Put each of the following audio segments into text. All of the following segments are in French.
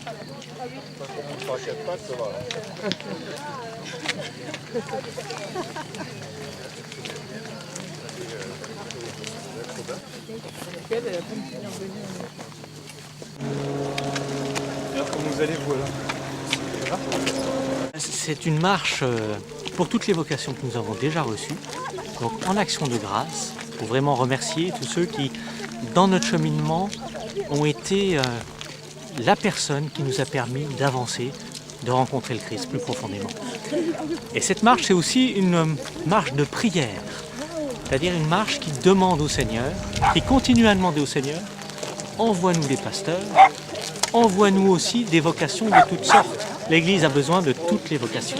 Alors comment vous allez vous alors? C'est une marche pour toutes les vocations que nous avons déjà reçues, donc en action de grâce, pour vraiment remercier tous ceux qui, dans notre cheminement, ont été la personne qui nous a permis d'avancer, de rencontrer le Christ plus profondément. Et cette marche, c'est aussi une marche de prière, c'est-à-dire une marche qui demande au Seigneur, qui continue à demander au Seigneur, envoie-nous des pasteurs, envoie-nous aussi des vocations de toutes sortes. L'Église a besoin de toutes les vocations.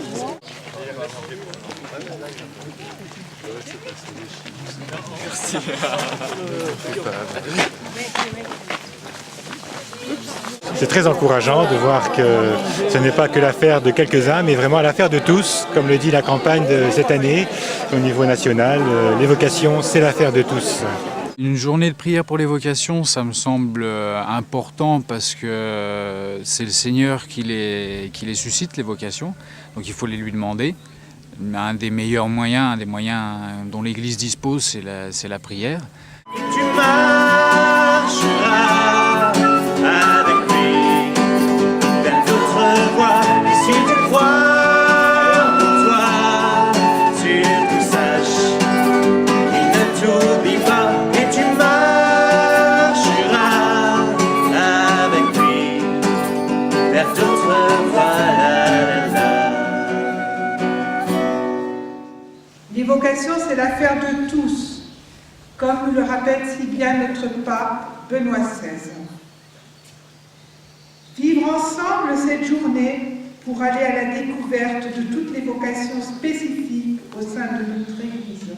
Merci. C'est très encourageant de voir que ce n'est pas que l'affaire de quelques-uns, mais vraiment l'affaire de tous, comme le dit la campagne de cette année au niveau national. Les vocations, c'est l'affaire de tous. Une journée de prière pour les vocations, ça me semble important parce que c'est le Seigneur qui les suscite, les vocations. Donc il faut les lui demander. Un des meilleurs moyens, un des moyens dont l'Église dispose, c'est la prière. Tu marcheras avec lui vers d'autres voies, et si tu crois en toi, surtout sache qu'il ne t'oublie pas, et tu marcheras avec lui vers d'autres voies. Les vocations, c'est l'affaire de tous, comme nous le rappelle si bien notre pape Benoît XVI. Vivre ensemble cette journée pour aller à la découverte de toutes les vocations spécifiques au sein de notre Église.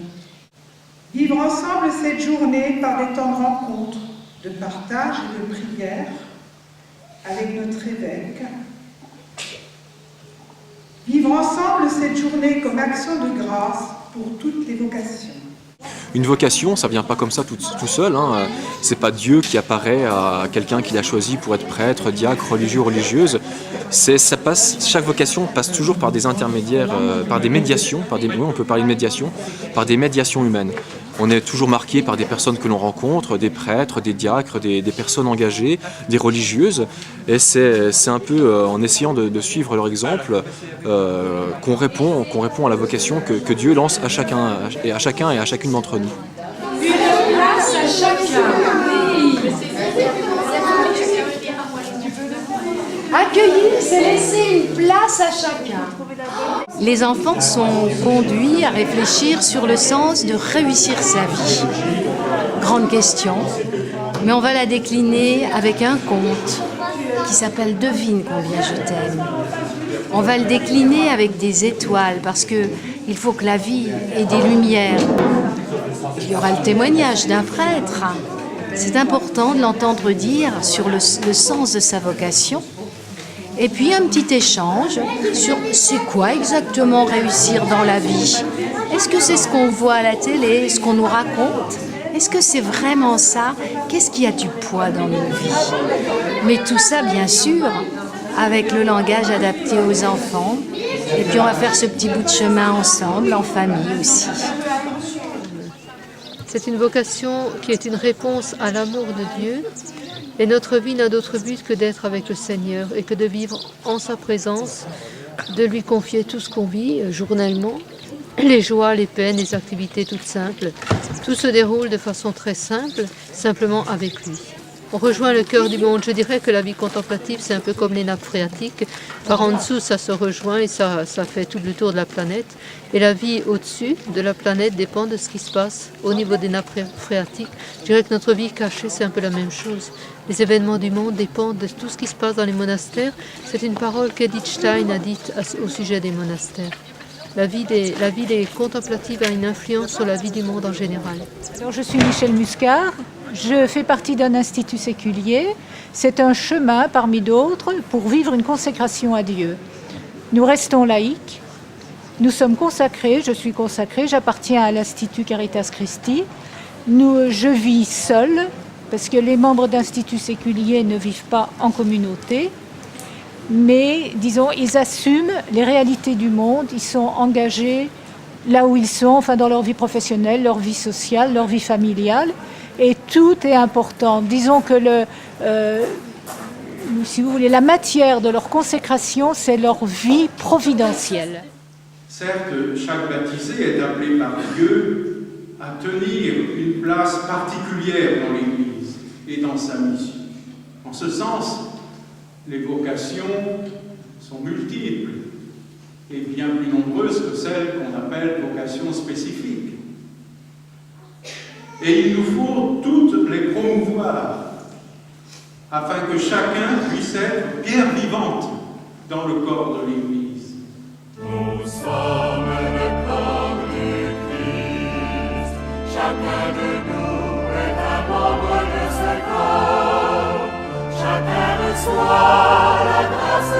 Vivre ensemble cette journée par des temps de rencontre, de partage et de prière avec notre évêque. Vivre ensemble cette journée comme action de grâce pour toutes les vocations. Une vocation, ça vient pas comme ça tout seul. Hein. C'est pas Dieu qui apparaît à quelqu'un qu'il a choisi pour être prêtre, diacre, religieux, religieuse. Chaque vocation passe toujours par des intermédiaires, par des médiations, oui, on peut parler de médiation, par des médiations humaines. On est toujours marqué par des personnes que l'on rencontre, des prêtres, des diacres, des personnes engagées, des religieuses. Et c'est un peu en essayant de suivre leur exemple qu'on répond à la vocation que Dieu lance à chacun et à chacune d'entre nous. Une place à chacun. Accueillir, c'est laisser une place à chacun. Les enfants sont conduits à réfléchir sur le sens de réussir sa vie. Grande question, mais on va la décliner avec un conte qui s'appelle « Devine combien je t'aime ». On va le décliner avec des étoiles parce qu'il faut que la vie ait des lumières. Il y aura le témoignage d'un prêtre. C'est important de l'entendre dire sur le sens de sa vocation. Et puis un petit échange sur c'est quoi exactement réussir dans la vie. Est-ce que c'est ce qu'on voit à la télé, ce qu'on nous raconte? Est-ce que c'est vraiment ça? Qu'est-ce qui a du poids dans nos vies? Mais tout ça, bien sûr, avec le langage adapté aux enfants. Et puis on va faire ce petit bout de chemin ensemble, en famille aussi. C'est une vocation qui est une réponse à l'amour de Dieu. Et notre vie n'a d'autre but que d'être avec le Seigneur et que de vivre en sa présence, de lui confier tout ce qu'on vit journellement, les joies, les peines, les activités toutes simples. Tout se déroule de façon très simple, simplement avec lui. On rejoint le cœur du monde. Je dirais que la vie contemplative, c'est un peu comme les nappes phréatiques. Par en dessous, ça se rejoint et ça fait tout le tour de la planète. Et la vie au-dessus de la planète dépend de ce qui se passe au niveau des nappes phréatiques. Je dirais que notre vie cachée, c'est un peu la même chose. Les événements du monde dépendent de tout ce qui se passe dans les monastères. C'est une parole qu'Edith Stein a dite au sujet des monastères. La vie des contemplatives a une influence sur la vie du monde en général. Alors, je suis Michèle Muscard, je fais partie d'un institut séculier. C'est un chemin parmi d'autres pour vivre une consécration à Dieu. Nous restons laïcs, nous sommes consacrés, je suis consacrée, j'appartiens à l'Institut Caritas Christi. Je vis seule, parce que les membres d'instituts séculiers ne vivent pas en communauté. mais disons, ils assument les réalités du monde, ils sont engagés là où ils sont, enfin dans leur vie professionnelle, leur vie sociale, leur vie familiale, et tout est important. Disons que si vous voulez, la matière de leur consécration, c'est leur vie providentielle. Certes, chaque baptisé est appelé par Dieu à tenir une place particulière dans l'Église et dans sa mission. En ce sens, les vocations sont multiples et bien plus nombreuses que celles qu'on appelle vocations spécifiques. Et il nous faut toutes les promouvoir afin que chacun puisse être pierre vivante dans le corps de l'Église. Nous sommes le corps du Christ, chacun de nous est un membre de ce corps, chacun reçoit la grâce